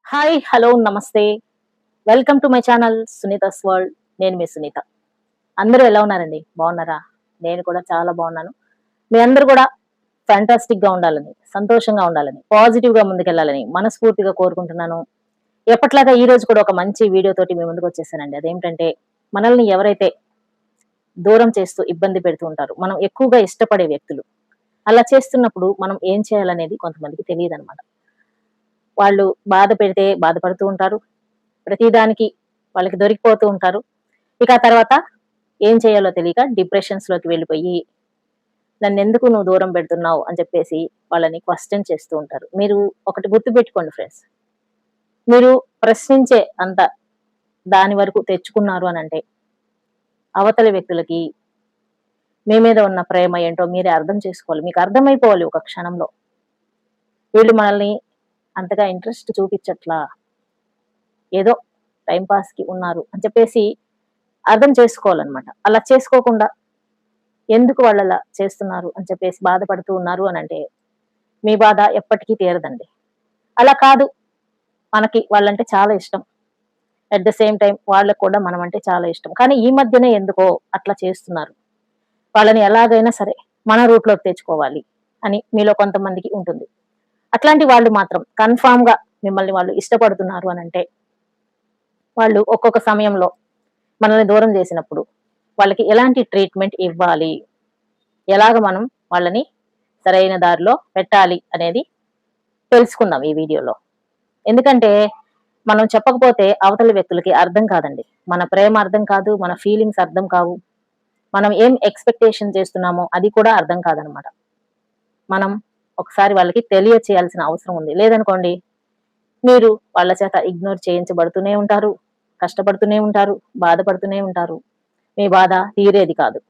Hi hello నమస్తే. Welcome to my channel Sunita's world. నేను మీ సునీత. అందరూ ఎలా ఉన్నారండి? బాగున్నారా? నేను కూడా చాలా బాగున్నాను. మీ అందరూ కూడా ఫ్యాంటాస్టిక్ గా ఉండాలని, సంతోషంగా ఉండాలని, పాజిటివ్ గా ముందుకెళ్లాలని మనస్ఫూర్తిగా కోరుకుంటున్నాను. ఎప్పట్లాగా ఈ రోజు కూడా ఒక మంచి వీడియో తోటి మీ ముందుకు వచ్చేసానండి. అదేంటంటే మనల్ని ఎవరైతే దూరం చేస్తూ ఇబ్బంది పెడుతూ ఉంటారు, మనం ఎక్కువగా ఇష్టపడే వ్యక్తులు అలా చేస్తున్నప్పుడు మనం ఏం చేయాలనేది కొంతమందికి తెలియదన్నమాట. వాళ్ళు బాధ పెడితే బాధపడుతూ ఉంటారు. ప్రతిదానికి వాళ్ళకి దొరికిపోతూ ఉంటారు. ఇక ఆ తర్వాత ఏం చేయాలో తెలియక డిప్రెషన్స్ లోకి వెళ్ళిపోయి, నన్నెందుకు నువ్వు దూరం పెడుతున్నావు అని చెప్పేసి వాళ్ళని క్వెషన్ చేస్తూ ఉంటారు. మీరు ఒకటి గుర్తుపెట్టుకోండి ఫ్రెండ్స్. మీరు ప్రశ్నించే అంత దాని వరకు తెచ్చుకున్నారు అనంటే, అవతలి వ్యక్తులకి మీ మీద ఉన్న ప్రేమ ఏంటో మీరే అర్థం చేసుకోవాలి. మీకు అర్థమైపోవాలి ఒక క్షణంలో. వీళ్ళు మనల్ని అంతగా ఇంట్రెస్ట్ చూపించట్లా, ఏదో టైం పాస్ కి ఉన్నారు అని చెప్పేసి అర్థం చేసుకోవాలన్నమాట. అలా చేసుకోకుండా ఎందుకు వాళ్ళు అలా చేస్తున్నారు అని చెప్పేసి బాధపడుతూ ఉన్నారు అని అంటే మీ బాధ ఎప్పటికీ తీరదండి. అలా కాదు, మనకి వాళ్ళంటే చాలా ఇష్టం. అట్ ద సేమ్ టైం వాళ్ళకు కూడా మనం అంటే చాలా ఇష్టం. కానీ ఈ మధ్యనే ఎందుకో అట్లా చేస్తున్నారు. వాళ్ళని ఎలాగైనా సరే మన రూట్ లోకి తెచ్చుకోవాలి అని మీలో కొంతమందికి ఉంటుంది. అట్లాంటి వాళ్ళు మాత్రం కన్ఫామ్ గా మిమ్మల్ని వాళ్ళు ఇష్టపడుతున్నారు అని అంటే, వాళ్ళు ఒక్కొక్క సమయంలో మనల్ని దూరం చేసినప్పుడు వాళ్ళకి ఎలాంటి ట్రీట్మెంట్ ఇవ్వాలి, ఎలాగ మనం వాళ్ళని సరైన దారిలో పెట్టాలి అనేది తెలుసుకుందాం ఈ వీడియోలో. ఎందుకంటే మనం చెప్పకపోతే అవతలి వ్యక్తులకి అర్థం కాదండి. మన ప్రేమ అర్థం కాదు, మన ఫీలింగ్స్ అర్థం కావు, మనం ఏం ఎక్స్పెక్టేషన్ చేస్తున్నామో అది కూడా అర్థం కాదనమాట. మనం ఒకసారి వాళ్ళకి తెలియచేయాల్సిన అవసరం ఉంది. లేదనుకోండి, మీరు వాళ్ళ చేత ఇగ్నోర్ చేయించబడుతూనే ఉంటారు, కష్టపడుతూనే ఉంటారు, బాధపడుతూనే ఉంటారు. మీ బాధ తీరేది కాదు.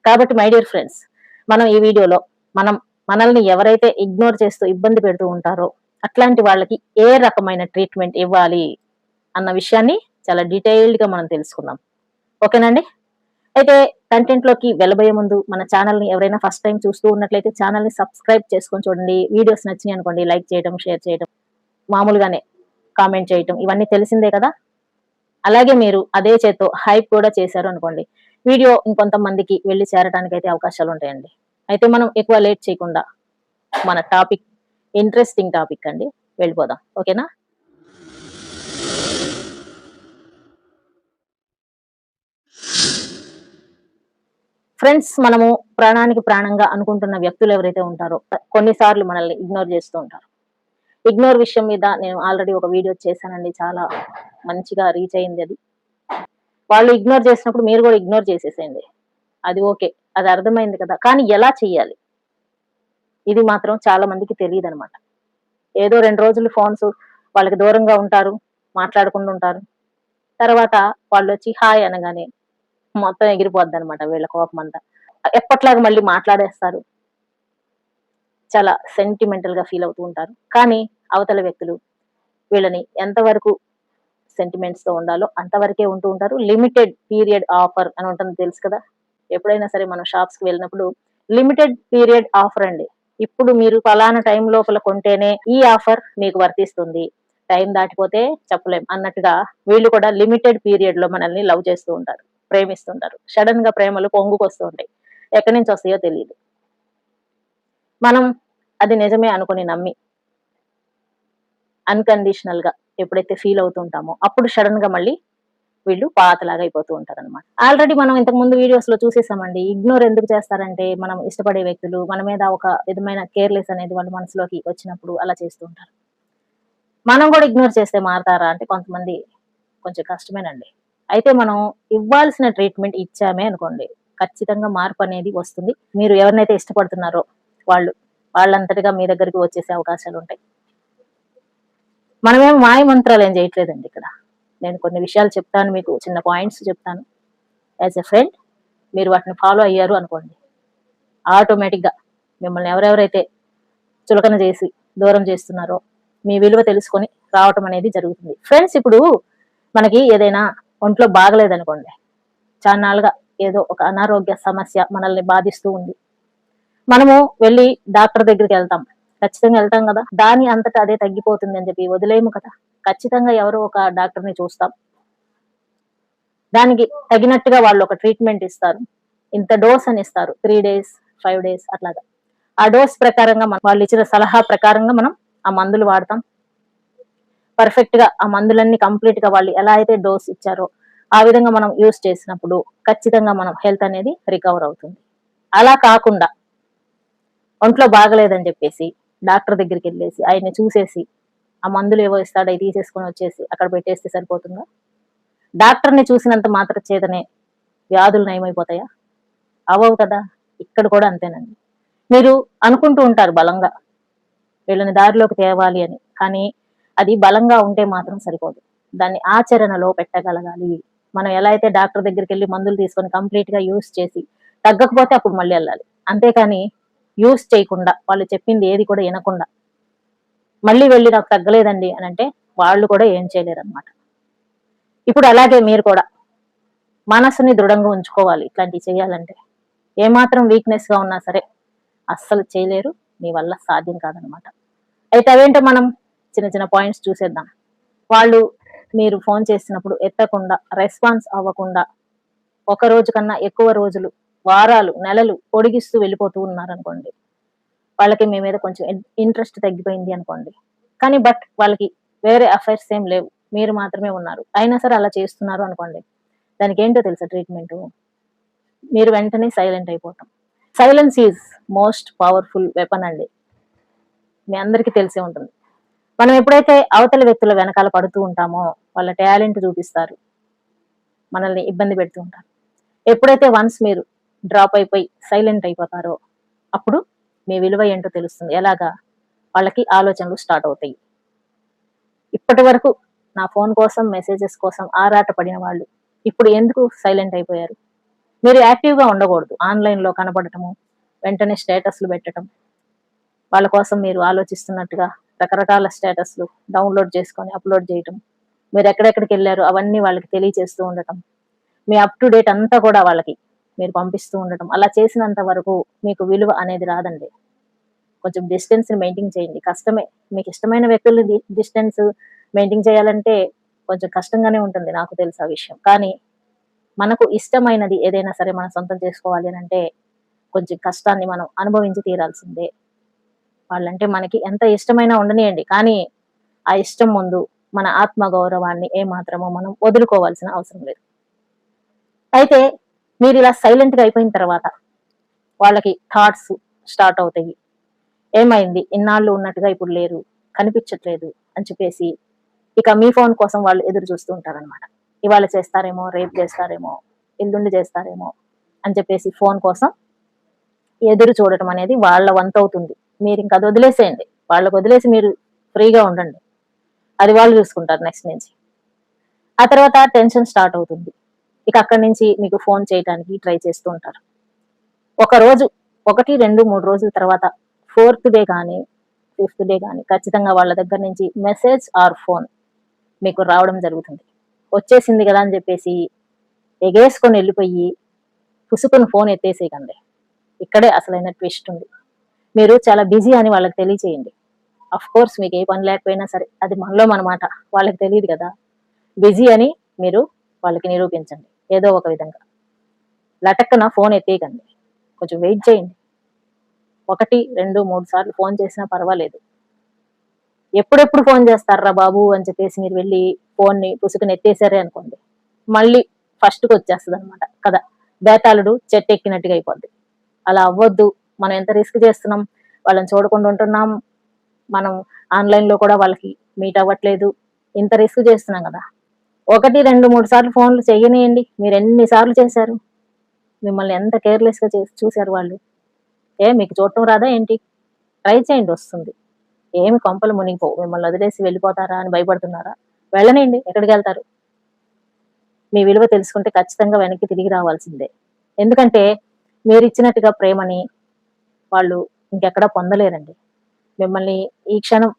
కాబట్టి మై డియర్ ఫ్రెండ్స్, మనం ఈ వీడియోలో మనం మనల్ని ఎవరైతే ఇగ్నోర్ చేస్తూ ఇబ్బంది పెడుతూ ఉంటారో అట్లాంటి వాళ్ళకి ఏ రకమైన ట్రీట్మెంట్ ఇవ్వాలి అన్న విషయాన్ని చాలా డీటెయిల్డ్ గా మనం తెలుసుకుందాం. ఓకేనండి? అయితే కంటెంట్ లోకి వెళ్ళబోయే ముందు మన ఛానల్ ని ఎవరైనా ఫస్ట్ టైం చూస్తూ ఉన్నట్లయితే ఛానల్ ని సబ్స్క్రైబ్ చేసుకొని చూడండి. వీడియోస్ నచ్చినాయి అనుకోండి, లైక్ చేయడం, షేర్ చేయడం, మామూలుగానే కామెంట్ చేయటం ఇవన్నీ తెలిసిందే కదా. అలాగే మీరు అదే చేత్తో హైప్ కూడా చేశారు అనుకోండి, వీడియో ఇంకొంతమందికి వెళ్లి చేరడానికి అయితే అవకాశాలు ఉంటాయండి. అయితే మనం ఎక్కువ లేట్ చేయకుండా మన టాపిక్, ఇంట్రెస్టింగ్ టాపిక్ అండి, వెళ్ళిపోదాం. ఓకేనా? ఫ్రెండ్స్, మనము ప్రాణానికి ప్రాణంగా అనుకుంటున్న వ్యక్తులు ఎవరైతే ఉంటారో కొన్నిసార్లు మనల్ని ఇగ్నోర్ చేస్తూ ఉంటారు. ఇగ్నోర్ విషయం మీద నేను ఆల్రెడీ ఒక వీడియో చేశానండి. చాలా మంచిగా రీచ్ అయింది అది. వాళ్ళు ఇగ్నోర్ చేసినప్పుడు మీరు కూడా ఇగ్నోర్ చేసేసేయండి. అది ఓకే. అది అర్థమైంది కదా. కానీ ఎలా చెయ్యాలి? ఇది మాత్రం చాలా మందికి తెలియదనమాట. ఏదో 2 రోజులు ఫోన్స్ వాళ్ళకి దూరంగా ఉంటారు, మాట్లాడకుండా ఉంటారు. తర్వాత వాళ్ళొచ్చి హాయ్ అనగానే మొత్తం ఎగిరిపోద్దనమాట వీళ్ళ కోపమంతా. ఎప్పట్లాగా మళ్ళీ మాట్లాడేస్తారు. చాలా సెంటిమెంటల్ గా ఫీల్ అవుతూ ఉంటారు. కానీ అవతల వ్యక్తులు వీళ్ళని ఎంతవరకు సెంటిమెంట్స్ తో ఉండాలో అంతవరకే ఉంటూ ఉంటారు. లిమిటెడ్ పీరియడ్ ఆఫర్ అని ఉంటుంది, తెలుసు కదా. ఎప్పుడైనా సరే మనం షాప్స్ కి వెళ్ళినప్పుడు లిమిటెడ్ పీరియడ్ ఆఫర్ అండి. ఇప్పుడు మీరు ఫలానా టైం లోపల కొంటేనే ఈ ఆఫర్ మీకు వర్తిస్తుంది, టైం దాటిపోతే చెప్పలేం అన్నట్టుగా వీళ్ళు కూడా లిమిటెడ్ పీరియడ్ లో మనల్ని లవ్ చేస్తూ ఉంటారు, ప్రేమిస్తుంటారు. సడన్ గా ప్రేమలు పొంగుకొస్తూ ఉంటాయి. ఎక్కడి నుంచి వస్తాయో తెలియదు. మనం అది నిజమే అనుకుని నమ్మి అన్‌కండిషనల్ గా ఎప్పుడైతే ఫీల్ అవుతుంటామో అప్పుడు సడెన్ గా మళ్ళీ వీళ్ళు పాతలాగా అయిపోతూ ఉంటారనమాట. ఆల్రెడీ మనం ఇంతకు ముందు వీడియోస్ లో చూసేసామండి. ఇగ్నోర్ ఎందుకు చేస్తారంటే, మనం ఇష్టపడే వ్యక్తులు మన మీద ఒక విధమైన కేర్‌లెస్ అనేది వాళ్ళ మనసులోకి వచ్చినప్పుడు అలా చేస్తూ ఉంటారు. మనం కూడా ఇగ్నోర్ చేస్తే మారతారా అంటే కొంతమంది కొంచెం కష్టమేనండి. అయితే మనం ఇవ్వాల్సిన ట్రీట్మెంట్ ఇచ్చామే అనుకోండి, ఖచ్చితంగా మార్పు అనేది వస్తుంది. మీరు ఎవరినైతే ఇష్టపడుతున్నారో వాళ్ళు వాళ్ళంతటిగా మీ దగ్గరికి వచ్చేసే అవకాశాలు ఉంటాయి. మనమేం మాయ మంత్రాలు ఏం చేయట్లేదండి ఇక్కడ. నేను కొన్ని విషయాలు చెప్తాను, మీకు చిన్న పాయింట్స్ చెప్తాను. యాజ్ ఎ ఫ్రెండ్ మీరు వాటిని ఫాలో అయ్యారు అనుకోండి, ఆటోమేటిక్ గా మిమ్మల్ని ఎవరెవరైతే చులకన చేసి దూరం చేస్తున్నారో మీ విలువ తెలుసుకొని రావటం అనేది జరుగుతుంది. ఫ్రెండ్స్, ఇప్పుడు మనకి ఏదైనా ఒంట్లో బాగలేదనుకోండి, చాన్నాళ్ళుగా ఏదో ఒక అనారోగ్య సమస్య మనల్ని బాధిస్తూ ఉంది. మనము వెళ్ళి డాక్టర్ దగ్గరికి వెళ్తాం. ఖచ్చితంగా వెళ్తాం కదా. దాని అంతటా అదే తగ్గిపోతుంది అని చెప్పి వదిలేయము కదా. ఖచ్చితంగా ఎవరో ఒక డాక్టర్ని చూస్తాం. దానికి తగినట్టుగా వాళ్ళు ఒక ట్రీట్మెంట్ ఇస్తారు. ఇంత డోస్ అని ఇస్తారు. 3 days 5 days అట్లాగా. ఆ డోస్ ప్రకారంగా వాళ్ళు ఇచ్చిన సలహా ప్రకారంగా మనం ఆ మందులు వాడతాం. పర్ఫెక్ట్ గా ఆ మందులన్నీ కంప్లీట్ గా వాళ్ళు ఎలా అయితే డోస్ ఇచ్చారో ఆ విధంగా మనం యూస్ చేసినప్పుడు ఖచ్చితంగా మనం హెల్త్ అనేది రికవర్ అవుతుంది. అలా కాకుండా ఒంట్లో బాగలేదని చెప్పేసి డాక్టర్ దగ్గరికి వెళ్ళేసి ఆయన్ని చూసేసి ఆ మందులు ఏవో ఇస్తాడో అవి తీసేసుకొని వచ్చేసి అక్కడ పెట్టేస్తే సరిపోతుందా? డాక్టర్ని చూసినంత మాత్ర చేతనే వ్యాధులు నయమైపోతాయా? అవ్వవు కదా. ఇక్కడ కూడా అంతేనండి. మీరు అనుకుంటూ ఉంటారు బలంగా వీళ్ళని దారిలోకి తేవాలి అని, కానీ అది బలంగా ఉంటే మాత్రం సరిపోదు. దాన్ని ఆచరణలో పెట్టగలగాలి. మనం ఎలా అయితే డాక్టర్ దగ్గరికి వెళ్ళి మందులు తీసుకొని కంప్లీట్ గా యూస్ చేసి తగ్గకపోతే అప్పుడు మళ్ళీ వెళ్ళాలి. అంతేకాని యూస్ చేయకుండా వాళ్ళు చెప్పింది ఏది కూడా వినకుండా మళ్ళీ వెళ్ళి నాకు తగ్గలేదండి అని అంటే వాళ్ళు కూడా ఏం చేయలేరు అనమాట. ఇప్పుడు అలాగే మీరు కూడా మనసుని దృఢంగా ఉంచుకోవాలి. ఇట్లాంటివి చేయాలంటే ఏమాత్రం వీక్నెస్ గా ఉన్నా సరే అస్సలు చేయలేరు. మీ వల్ల సాధ్యం కాదనమాట. అయితే అవేంటో మనం చిన్న చిన్న పాయింట్స్ చూసేద్దాం. వాళ్ళు మీరు ఫోన్ చేసినప్పుడు ఎత్తకుండా, రెస్పాన్స్ అవ్వకుండా ఒక రోజు కన్నా ఎక్కువ రోజులు, వారాలు, నెలలు పొడిగిస్తూ వెళ్ళిపోతూ ఉన్నారనుకోండి, వాళ్ళకి మీ మీద కొంచెం ఇంట్రెస్ట్ తగ్గిపోయింది అనుకోండి. కానీ వాళ్ళకి వేరే అఫైర్స్ ఏం లేవు. మీరు మాత్రమే ఉన్నారు. అయినా సరే అలా చేస్తున్నారు అనుకోండి. దానికి ఏంటో తెలుసా ట్రీట్మెంట్? మీరు వెంటనే సైలెంట్ అయిపోవటం. Silence is most powerful weapon అండి. మీ అందరికీ తెలిసే ఉంటుంది. మనం ఎప్పుడైతే అవతల వ్యక్తుల వెనకాల పడుతూ ఉంటామో వాళ్ళ టాలెంట్ చూపిస్తారు, మనల్ని ఇబ్బంది పెడుతూ ఉంటారు. ఎప్పుడైతే వన్స్ మీరు డ్రాప్ అయిపోయి సైలెంట్ అయిపోతారో అప్పుడు మీ విలువ ఏంటో తెలుస్తుంది. ఎలాగా? వాళ్ళకి ఆలోచనలు స్టార్ట్ అవుతాయి. ఇప్పటి వరకు నా ఫోన్ కోసం, మెసేజెస్ కోసం ఆరాట పడిన వాళ్ళు ఇప్పుడు ఎందుకు సైలెంట్ అయిపోయారు? మీరు యాక్టివ్ గా ఉండకూడదు. ఆన్లైన్ లో కనపడటము, వెంటనే స్టేటస్లు పెట్టడం, వాళ్ళ కోసం మీరు ఆలోచిస్తున్నట్టుగా రకరకాల స్టేటస్లు డౌన్లోడ్ చేసుకొని అప్లోడ్ చేయటం, మీరు ఎక్కడెక్కడికి వెళ్ళారు అవన్నీ వాళ్ళకి తెలియచేస్తూ ఉండటం, మీ అప్ టు డేట్ అంతా కూడా వాళ్ళకి మీరు పంపిస్తూ ఉండటం. అలా చేసినంత వరకు మీకు విలువ అనేది రాదండి. కొంచెం డిస్టెన్స్ మెయింటైన్ చేయండి. కష్టమే. మీకు ఇష్టమైన వ్యక్తులు డిస్టెన్స్ మెయింటైన్ చేయాలంటే కొంచెం కష్టంగానే ఉంటుంది, నాకు తెలుసు ఆ విషయం. కానీ మనకు ఇష్టమైనది ఏదైనా సరే మనం సొంతం చేసుకోవాలి అని అంటే కొంచెం కష్టాన్ని మనం అనుభవించి తీరాల్సిందే. వాళ్ళంటే మనకి ఎంత ఇష్టమైనా ఉండనియండి, కానీ ఆ ఇష్టం ముందు మన ఆత్మ గౌరవాన్ని ఏమాత్రమో మనం వదులుకోవాల్సిన అవసరం లేదు. అయితే మీరు ఇలా సైలెంట్ గా అయిపోయిన తర్వాత వాళ్ళకి థాట్స్ స్టార్ట్ అవుతాయి. ఏమైంది, ఇన్నాళ్ళు ఉన్నట్టుగా ఇప్పుడు లేరు, కనిపించట్లేదు అని చెప్పేసి ఇక మీ ఫోన్ కోసం వాళ్ళు ఎదురు చూస్తూ ఉంటారనమాట. ఇవాళ చేస్తారేమో, రేపు చేస్తారేమో, ఎల్లుండి చేస్తారేమో అని చెప్పేసి ఫోన్ కోసం ఎదురు చూడటం అనేది వాళ్ళ వంతు అవుతుంది. మీరు ఇంకా అది వదిలేసేయండి. వాళ్ళకి వదిలేసి మీరు ఫ్రీగా ఉండండి. అది వాళ్ళు చూసుకుంటారు నెక్స్ట్ నుంచి. ఆ తర్వాత టెన్షన్ స్టార్ట్ అవుతుంది. ఇక అక్కడి నుంచి మీకు ఫోన్ చేయడానికి ట్రై చేస్తూ ఉంటారు. ఒక రోజు 1, 2, 3 రోజుల తర్వాత 4th డే కానీ 5th డే కానీ ఖచ్చితంగా వాళ్ళ దగ్గర నుంచి మెసేజ్ ఆర్ ఫోన్ మీకు రావడం జరుగుతుంది. వచ్చేసింది కదా అని చెప్పేసి ఎగేసుకొని వెళ్ళిపోయి పుసుకుని ఫోన్ ఎత్తేసేయకండి. ఇక్కడే అసలైన ట్విస్ట్ ఉంది. మీరు చాలా బిజీ అని వాళ్ళకి తెలియచేయండి. అఫ్ కోర్స్ మీకు ఏ పని లేకపోయినా సరే అది మనలో మన మాట, వాళ్ళకి తెలియదు కదా. బిజీ అని మీరు వాళ్ళకి నిరూపించండి ఏదో ఒక విధంగా. లటక్కన ఫోన్ ఎత్తేయకండి. కొంచెం వెయిట్ చేయండి. 1, 2, 3 సార్లు ఫోన్ చేసినా పర్వాలేదు. ఎప్పుడెప్పుడు ఫోన్ చేస్తారా బాబు అని చెప్పేసి మీరు వెళ్ళి ఫోన్ని పుసుకుని ఎత్తేసారే అనుకోండి, మళ్ళీ ఫస్ట్కి వచ్చేస్తుంది అనమాట కదా. బేతాళుడు చెట్టు ఎక్కినట్టుగా అయిపోద్ది. అలా అవ్వద్దు. మనం ఎంత రిస్క్ చేస్తున్నాం, వాళ్ళని చూడకుండా ఉంటున్నాం, మనం ఆన్లైన్ లో కూడా వాళ్ళకి మీట్ అవ్వట్లేదు, ఇంత రిస్క్ చేస్తున్నాం కదా. 1, 2, 3 సార్లు ఫోన్లు చెయ్యనియండి. మీరు ఎన్నిసార్లు చేశారు? మిమ్మల్ని ఎంత కేర్లెస్ గా చూశారు వాళ్ళు. మీకు చూడటం రాదా ఏంటి? ట్రై చేయండి, వస్తుంది. ఏమి కొంపలు మునిగిపోవు. మిమ్మల్ని వదిలేసి వెళ్ళిపోతారా అని భయపడుతున్నారా? వెళ్ళనండి. ఎక్కడికి వెళ్తారు? మీ విలువ తెలుసుకుంటే ఖచ్చితంగా వెనక్కి తిరిగి రావాల్సిందే. ఎందుకంటే మీరు ఇచ్చినట్టుగా ప్రేమని వాళ్ళు ఇంకెక్కడా పొందలేరండి. మిమ్మల్ని ఈ క్షణం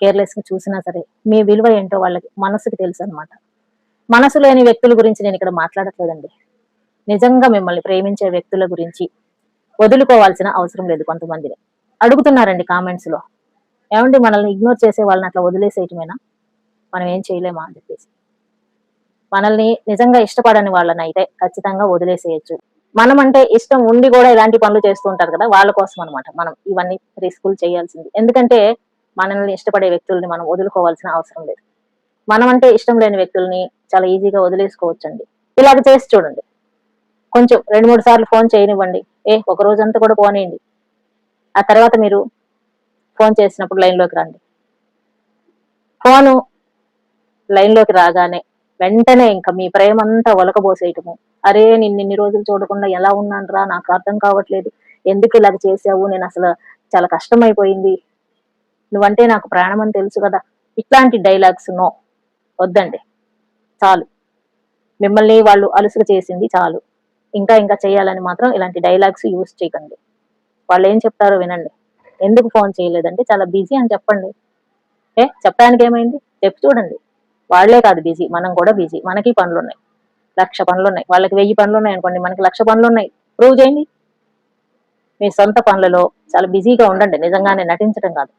కేర్లెస్ గా చూసినా సరే మీ విలువ ఏంటో వాళ్ళకి మనసుకి తెలుసు అనమాట. మనసు లేని వ్యక్తుల గురించి నేను ఇక్కడ మాట్లాడట్లేదండి. నిజంగా మిమ్మల్ని ప్రేమించే వ్యక్తుల గురించి వదులుకోవాల్సిన అవసరం లేదు కొంతమందిని. అడుగుతున్నారండి కామెంట్స్ లో, ఏమండి మనల్ని ఇగ్నోర్ చేసే వాళ్ళని అట్లా వదిలేసేయటమేనా, మనం ఏం చేయలేమా అని చెప్పేసి. మనల్ని నిజంగా ఇష్టపడని వాళ్ళని అయితే ఖచ్చితంగా వదిలేసేయచ్చు. మనం అంటే ఇష్టం ఉండి కూడా ఇలాంటి పనులు చేస్తూ ఉంటారు కదా, వాళ్ళ కోసం అనమాట మనం ఇవన్నీ రిస్కులు చేయాల్సింది. ఎందుకంటే మనల్ని ఇష్టపడే వ్యక్తుల్ని మనం వదులుకోవాల్సిన అవసరం లేదు. మనం అంటే ఇష్టం లేని వ్యక్తుల్ని చాలా ఈజీగా వదిలేసుకోవచ్చండి. ఇలాగ చేసి చూడండి. కొంచెం 2, 3 సార్లు ఫోన్ చేయనివ్వండి. ఒక రోజంతా కూడా పోనీయండి. ఆ తర్వాత మీరు ఫోన్ చేసినప్పుడు లైన్‌లోకి రండి. ఫోను లైన్‌లోకి రాగానే వెంటనే ఇంక మీ ప్రేమంతా ఒలకబోసేయటము. అరే! నిన్నిన్ని రోజులు చూడకుండా ఎలా ఉన్నానురా, నాకు అర్థం కావట్లేదు. ఎందుకు ఇలాగ చేశావు? నేనసలు చాలా కష్టమైపోయింది. నువ్వంటే నాకు ప్రాణమని తెలుసు గదా! ఇట్లాంటి డైలాగ్స్ నో. వద్దండి. చాలు. మిమ్మల్ని వాళ్ళు అలుసుగా చేసింది చాలు. ఇంకా ఇంకా చేయాలని మాత్రం ఇలాంటి డైలాగ్స్ యూజ్ చేయకండి. వాళ్ళేం చెప్తారో వినండి. ఎందుకు ఫోన్ చేయలేదంటే చాలా బిజీ అని చెప్పండి. చెప్పడానికి ఏమైంది? చెప్పి చూడండి. వాళ్ళే కాదు బిజీ, మనం కూడా బిజీ. మనకి పనులున్నాయి. 1,00,000 పనులున్నాయి. వాళ్ళకి 1000 పనులున్నాయనుకోండి, మనకి 1,00,000 పనులున్నాయి. ప్రూవ్ చేయండి. మీ సొంత పనులలో చాలా బిజీగా ఉండండి. నిజంగానే నటించడం కాదు.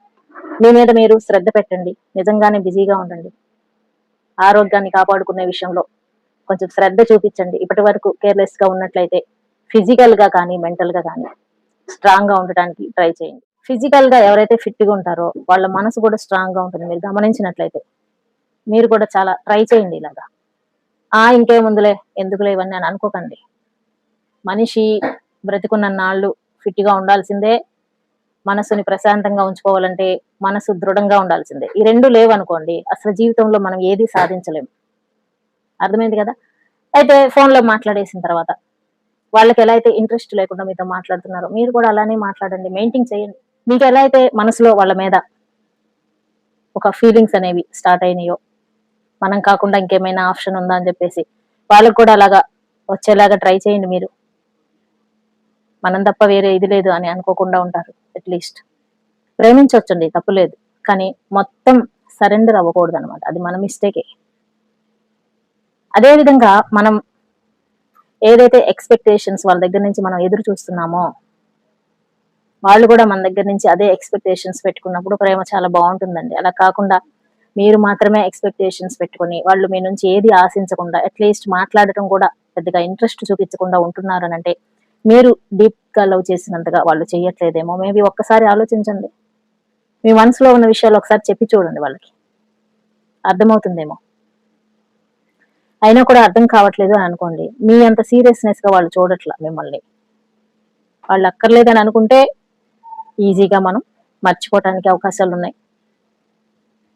మీ మీద మీరు శ్రద్ధ పెట్టండి. నిజంగానే బిజీగా ఉండండి. ఆరోగ్యాన్ని కాపాడుకునే విషయంలో కొంచెం శ్రద్ధ చూపించండి. ఇప్పటి వరకు కేర్లెస్ గా ఉన్నట్లయితే ఫిజికల్ గా కానీ, మెంటల్ గా కానీ స్ట్రాంగ్ గా ఉండటానికి ట్రై చేయండి. ఫిజికల్ గా ఎవరైతే ఫిట్ గా ఉంటారో వాళ్ళ మనసు కూడా స్ట్రాంగ్ గా ఉంటుంది. మీరు గమనించినట్లయితే మీరు కూడా చాలా ట్రై చేయండి ఇలాగా. ఇంకేముందులే, ఎందుకులే ఇవన్నీ అని అనుకోకండి. మనిషి బ్రతికున్న నాళ్ళు ఫిట్ గా ఉండాల్సిందే. మనసుని ప్రశాంతంగా ఉంచుకోవాలంటే మనసు దృఢంగా ఉండాల్సిందే. ఈ రెండు లేవనుకోండి అసలు జీవితంలో మనం ఏది సాధించలేము. అర్థమైంది కదా. అయితే ఫోన్ లో మాట్లాడేసిన తర్వాత వాళ్ళకి ఎలా అయితే ఇంట్రెస్ట్ లేకుండా మీతో మాట్లాడుతున్నారో మీరు కూడా అలానే మాట్లాడండి, మెయింటైన్ చేయండి. మీకు ఎలా అయితే మనసులో వాళ్ళ మీద ఒక ఫీలింగ్స్ అనేవి స్టార్ట్ అయినాయో, మనం కాకుండా ఇంకేమైనా ఆప్షన్ ఉందా అని చెప్పేసి వాళ్ళకు కూడా అలాగా వచ్చేలాగా ట్రై చేయండి. మీరు మనం తప్ప వేరే ఇది లేదు అని అనుకోకుండా ఉంటారు. అట్లీస్ట్ ప్రేమించవచ్చండి, తప్పులేదు. కానీ మొత్తం సరెండర్ అవ్వకూడదు అనమాట. అది మన మిస్టేకే. అదే విధంగా మనం ఏదైతే ఎక్స్పెక్టేషన్స్ వాళ్ళ దగ్గర నుంచి మనం ఎదురు చూస్తున్నామో వాళ్ళు కూడా మన దగ్గర నుంచి అదే ఎక్స్పెక్టేషన్స్ పెట్టుకున్నప్పుడు ప్రేమ చాలా బాగుంటుందండి. అలా కాకుండా మీరు మాత్రమే ఎక్స్పెక్టేషన్స్ పెట్టుకుని వాళ్ళు మీ నుంచి ఏది ఆశించకుండా అట్లీస్ట్ మాట్లాడటం కూడా పెద్దగా ఇంట్రెస్ట్ చూపించకుండా ఉంటున్నారు అంటే మీరు డీప్ గా లవ్ చేసినంతగా వాళ్ళు చేయట్లేదేమో. మేబీ ఒక్కసారి ఆలోచించండి. మీ మనసులో ఉన్న విషయాలు ఒకసారి చెప్పి చూడండి, వాళ్ళకి అర్థమవుతుందేమో. అయినా కూడా అర్థం కావట్లేదు అని అనుకోండి, మీ అంత సీరియస్నెస్ గా వాళ్ళు చూడట్లా మిమ్మల్ని. వాళ్ళు అక్కర్లేదని అనుకుంటే ఈజీగా మనం మర్చిపోవటానికి అవకాశాలు ఉన్నాయి.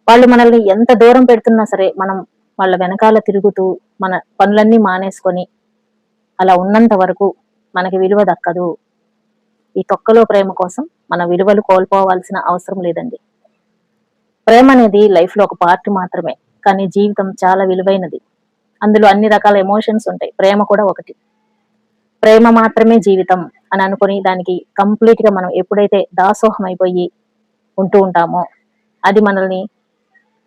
వాళ్ళు మనల్ని ఎంత దూరం పెడుతున్నా సరే మనం వాళ్ళ వెనకాల తిరుగుతూ మన పనులన్నీ మానేసుకొని అలా ఉన్నంత వరకు మనకి విలువ దక్కదు. ఈ తొక్కలో ప్రేమ కోసం మన విలువలు కోల్పోవాల్సిన అవసరం లేదండి. ప్రేమ అనేది లైఫ్ లో ఒక పార్ట్ మాత్రమే, కానీ జీవితం చాలా విలువైనది. అందులో అన్ని రకాల ఎమోషన్స్ ఉంటాయి. ప్రేమ కూడా ఒకటి. ప్రేమ మాత్రమే జీవితం అని అనుకుని దానికి కంప్లీట్ గా మనం ఎప్పుడైతే దాసోహం అయిపోయి ఉంటూ ఉంటామో అది మనల్ని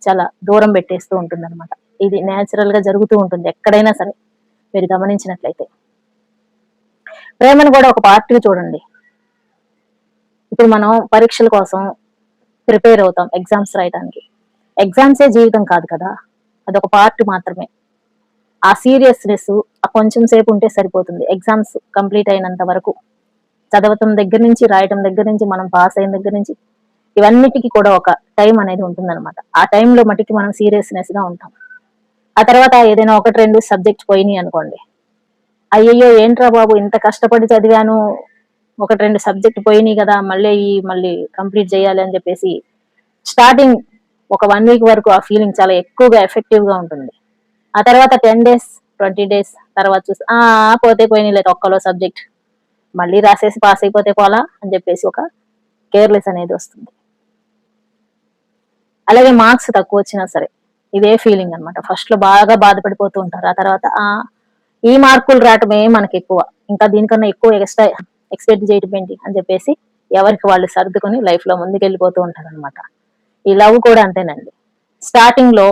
చాలా దూరం పెట్టేస్తూ ఉంటుంది అనమాట. ఇది నేచురల్ గా జరుగుతూ ఉంటుంది ఎక్కడైనా సరే. మీరు గమనించినట్లయితే ప్రేమను కూడా ఒక పార్ట్గా చూడండి. ఇప్పుడు మనం పరీక్షల కోసం ప్రిపేర్ అవుతాం ఎగ్జామ్స్ రాయడానికి. ఎగ్జామ్సే జీవితం కాదు కదా, అదొక పార్ట్ మాత్రమే. ఆ సీరియస్నెస్ ఆ కొంచెం సేపు ఉంటే సరిపోతుంది. ఎగ్జామ్స్ కంప్లీట్ అయినంత వరకు చదవటం దగ్గర నుంచి, రాయటం దగ్గర నుంచి, మనం పాస్ అయిన దగ్గర నుంచి ఇవన్నిటికీ కూడా ఒక టైం అనేది ఉంటుందన్నమాట. ఆ టైంలో మటుకి మనం సీరియస్నెస్ గా ఉంటాం. ఆ తర్వాత ఏదైనా 1, 2 సబ్జెక్ట్ పోయినాయి అనుకోండి, అయ్యయ్యో ఏంట్రా బాబు ఇంత కష్టపడి చదివాను, 1, 2 సబ్జెక్ట్ పోయినాయి కదా, మళ్ళీ కంప్లీట్ చేయాలి అని చెప్పేసి స్టార్టింగ్ ఒక 1 వీక్ వరకు ఆ ఫీలింగ్ చాలా ఎక్కువగా ఎఫెక్టివ్ గా ఉంటుంది. ఆ తర్వాత 10 days 20 days తర్వాత చూసి పోతే పోయినాయి లేదు ఒక్కలో సబ్జెక్ట్, మళ్ళీ రాసేసి పాస్ అయిపోతే పోలా అని చెప్పేసి ఒక కేర్లెస్ అనేది వస్తుంది. అలాగే మార్క్స్ తక్కువ వచ్చినా సరే ఇదే ఫీలింగ్ అనమాట. ఫస్ట్ లో బాగా బాధపడిపోతూ ఉంటారు. ఆ తర్వాత ఈ మార్కులు రావటమే మనకి ఎక్కువ, ఇంకా దీనికన్నా ఎక్కువ ఎక్స్ట్రా ఎక్స్పెక్ట్ చేయటం ఏంటి అని చెప్పేసి ఎవరికి వాళ్ళు సర్దుకొని లైఫ్ లో ముందుకెళ్ళిపోతూ ఉంటారు అనమాట. ఈ లవ్ కూడా అంతేనండి. స్టార్టింగ్ లో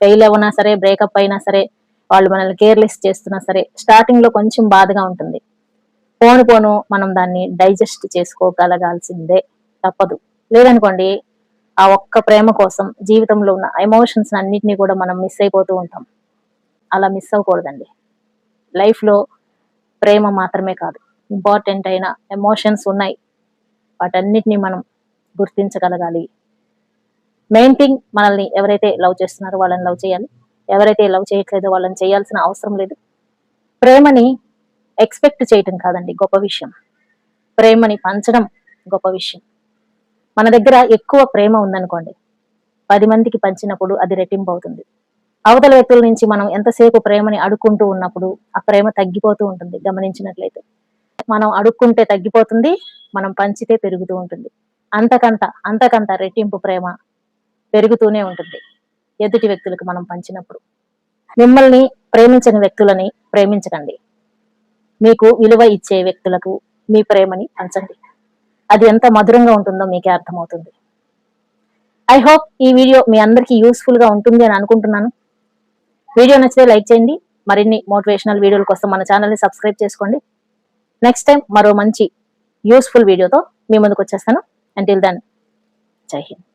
ఫెయిల్ అవ్వనా సరే, బ్రేకప్ అయినా సరే, వాళ్ళు మనల్ని కేర్లెస్ చేస్తున్నా సరే స్టార్టింగ్ లో కొంచెం బాధగా ఉంటుంది. పోను పోను మనం దాన్ని డైజెస్ట్ చేసుకోగలగాల్సిందే, తప్పదు. లేదనుకోండి ఆ ఒక్క ప్రేమ కోసం జీవితంలో ఉన్న ఎమోషన్స్ అన్నిటినీ కూడా మనం మిస్ అయిపోతూ ఉంటాం. అలా మిస్ అవ్వకూడదండి. లైఫ్ లో ప్రేమ మాత్రమే కాదు, ఇంపార్టెంట్ అయిన ఎమోషన్స్ ఉన్నాయి. వాటన్నిటిని మనం గుర్తించగలగాలి. మెయిన్ థింగ్, మనల్ని ఎవరైతే లవ్ చేస్తున్నారో వాళ్ళని లవ్ చేయాలి. ఎవరైతే లవ్ చేయట్లేదో వాళ్ళని చేయాల్సిన అవసరం లేదు. ప్రేమని ఎక్స్పెక్ట్ చేయటం కాదండి గొప్ప విషయం, ప్రేమని పంచడం గొప్ప విషయం. మన దగ్గర ఎక్కువ ప్రేమ ఉందనుకోండి, 10 మందికి పంచినప్పుడు అది రెట్టింపు అవుతుంది. అవతల వ్యక్తుల నుంచి మనం ఎంతసేపు ప్రేమని అడుక్కుంటూ ఉన్నప్పుడు ఆ ప్రేమ తగ్గిపోతూ ఉంటుంది. గమనించినట్లయితే మనం అడుక్కుంటే తగ్గిపోతుంది, మనం పంచితే పెరుగుతూ ఉంటుంది. అంతకంత రెట్టింపు ప్రేమ పెరుగుతూనే ఉంటుంది ఎదుటి వ్యక్తులకు మనం పంచినప్పుడు. మిమ్మల్ని ప్రేమించని వ్యక్తులని ప్రేమించకండి. మీకు విలువ ఇచ్చే వ్యక్తులకు మీ ప్రేమని పంచండి. అది ఎంత మధురంగా ఉంటుందో మీకే అర్థమవుతుంది. ఐ హోప్ ఈ వీడియో మీ అందరికీ యూస్ఫుల్ గా ఉంటుంది అని అనుకుంటున్నాను. వీడియో నచ్చితే లైక్ చేయండి. మరిన్ని మోటివేషనల్ వీడియోల కోసం మన ఛానల్ని సబ్స్క్రైబ్ చేసుకోండి. నెక్స్ట్ టైం మరో మంచి యూస్ఫుల్ వీడియోతో మీ ముందుకు వచ్చేస్తాను. అంటిల్ దెన్, జై హింద్.